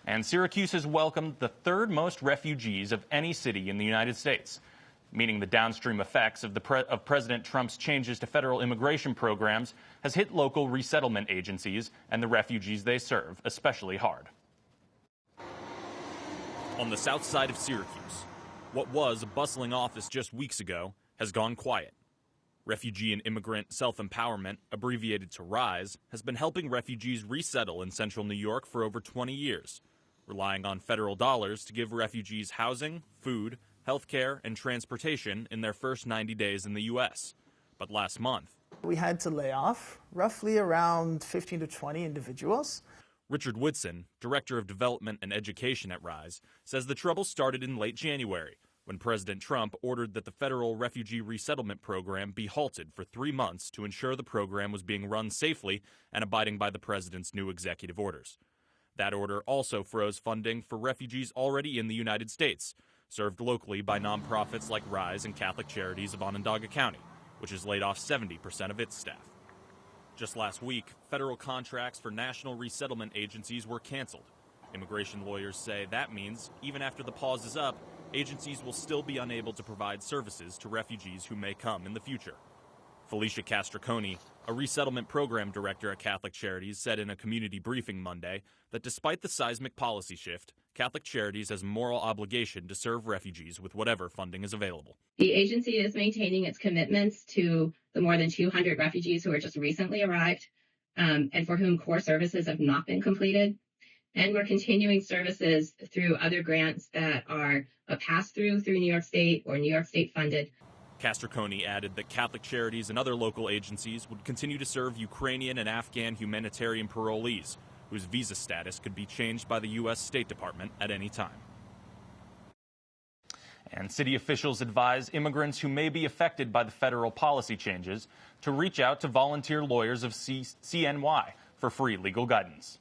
And Syracuse has welcomed the third most refugees of any city in the United States, meaning the downstream effects of President Trump's changes to federal immigration programs has hit local resettlement agencies and the refugees they serve especially hard. On the south side of Syracuse, what was a bustling office just weeks ago has gone quiet. Refugee and Immigrant Self-Empowerment, abbreviated to RISE, has been helping refugees resettle in central New York for over 20 years, relying on federal dollars to give refugees housing, food, health care, and transportation in their first 90 days in the U.S. But last month, we had to lay off roughly around 15 to 20 individuals. Richard Whitson, Director of Development and Education at RISE, says the trouble started in late January, when President Trump ordered that the federal refugee resettlement program be halted for 3 months to ensure the program was being run safely and abiding by the president's new executive orders. That order also froze funding for refugees already in the United States, served locally by nonprofits like RISE and Catholic Charities of Onondaga County, which has laid off 70% of its staff. Just last week, federal contracts for national resettlement agencies were canceled. Immigration lawyers say that means, even after the pause is up, agencies will still be unable to provide services to refugees who may come in the future. Felicia Castriconi, a resettlement program director at Catholic Charities, said in a community briefing Monday that despite the seismic policy shift, Catholic Charities has a moral obligation to serve refugees with whatever funding is available. The agency is maintaining its commitments to the more than 200 refugees who are just recently arrived and for whom core services have not been completed. And we're continuing services through other grants that are a pass-through through New York State or New York State funded. Castriconi added that Catholic Charities and other local agencies would continue to serve Ukrainian and Afghan humanitarian parolees, whose visa status could be changed by the U.S. State Department at any time. And city officials advise immigrants who may be affected by the federal policy changes to reach out to volunteer lawyers of CNY for free legal guidance.